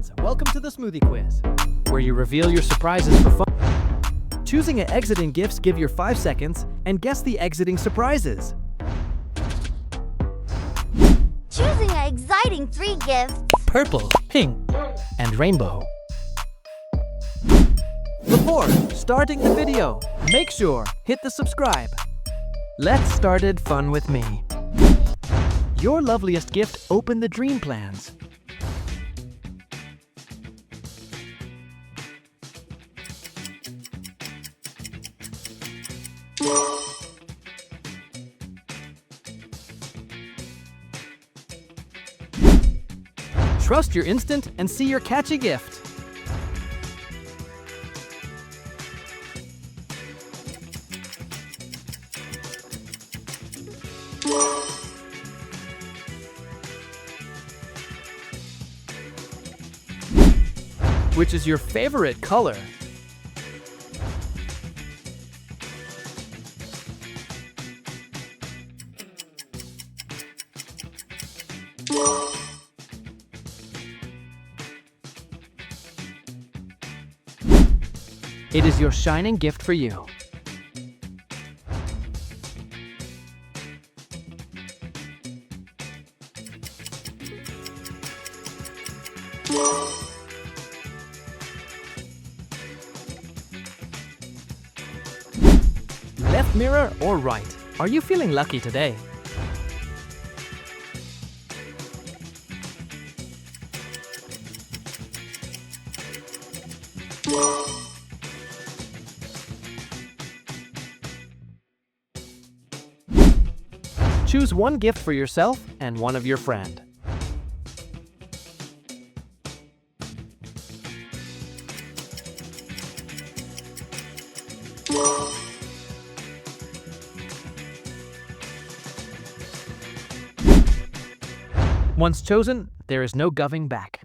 friends, welcome to the Smoothie Quiz, where you reveal your surprises for fun. Choosing an exiting gifts give your 5 seconds and guess the exiting surprises. Choosing an exciting 3 gifts. Purple, pink, and rainbow. Before starting the video, make sure hit the subscribe. Let's started fun with me. Your loveliest gift, open the dream plans. Trust your instinct and see your catchy gift. Which is your favorite color? It is your shining gift for you. Left mirror or right? Are you feeling lucky today? Choose one gift for yourself and one of your friend. Once chosen, there is no going back.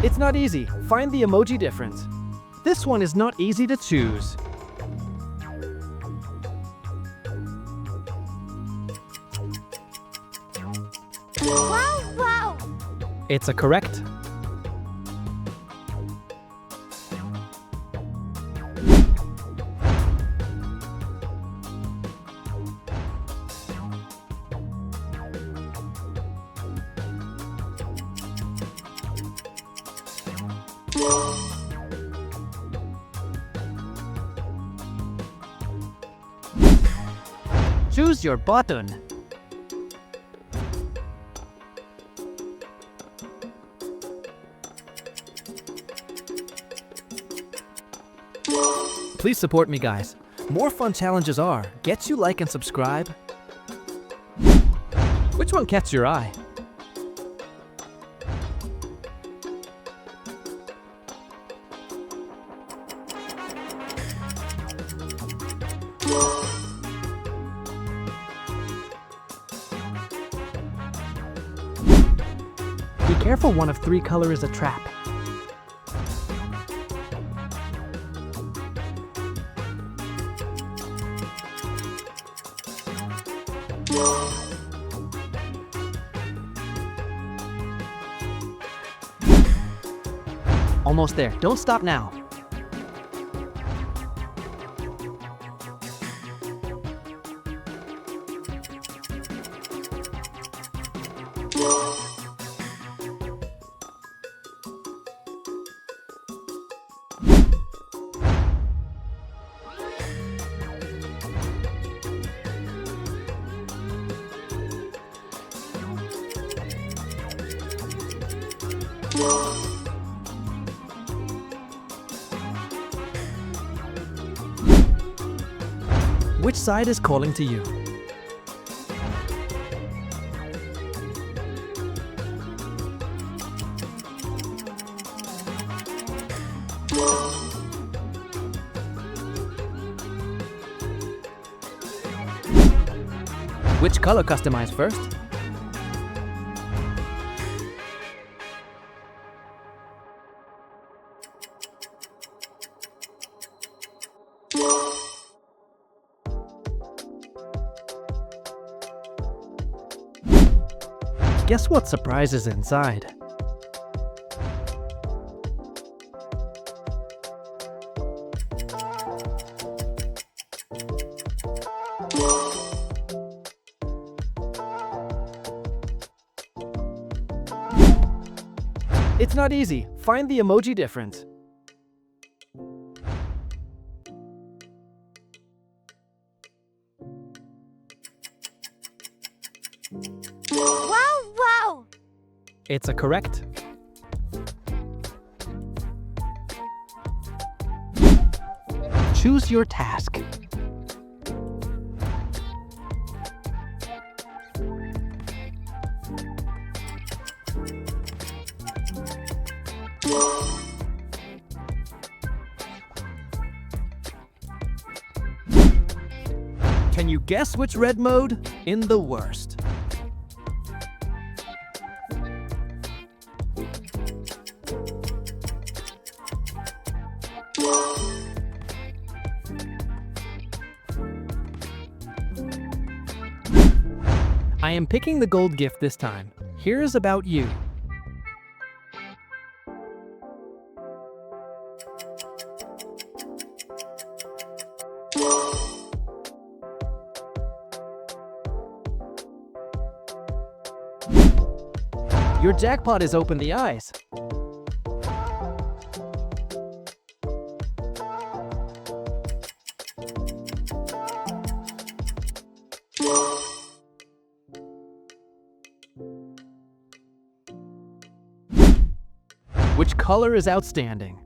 It's not easy. Find the emoji difference. This one is not easy to choose. Wow! It's a correct. Choose your button. Please support me, guys. More fun challenges are. Get you like and subscribe. Which one catches your eye? Be careful, one of 3 color is a trap. Almost there. Don't stop now. Which side is calling to you? Which color customize first? Guess what surprise is inside? It's not easy. Find the emoji difference. Wow! It's a correct. Choose your task. Can you guess which red mode? In the worst. I am picking the gold gift this time. Here's about you. Your jackpot is open the eyes. Which color is outstanding?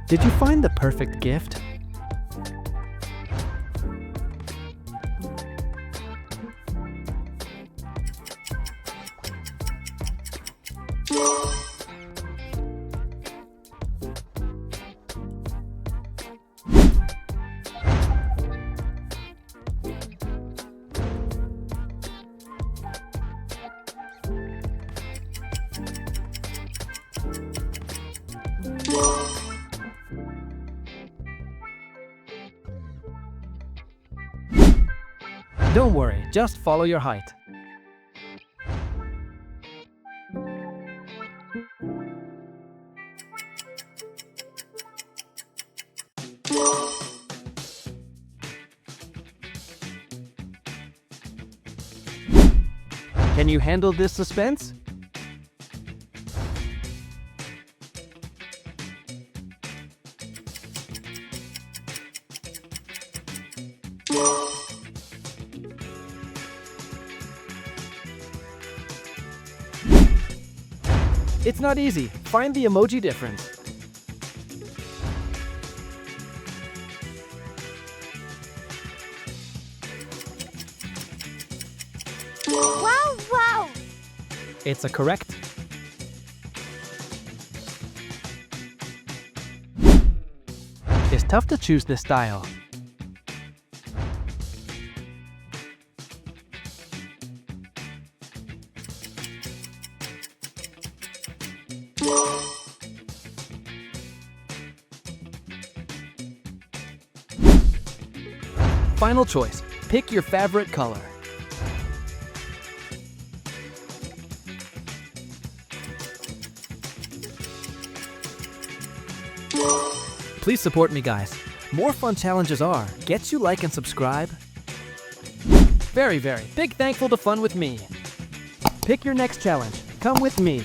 Did you find the perfect gift? Don't worry, just follow your height. Can you handle this suspense? It's not easy. Find the emoji difference. Wow! It's a correct. It's tough to choose this style. Final choice. Pick your favorite color. Please support me, guys. More fun challenges are. Get you like and subscribe. Very big thankful to Fun with Me. Pick your next challenge. Come with me.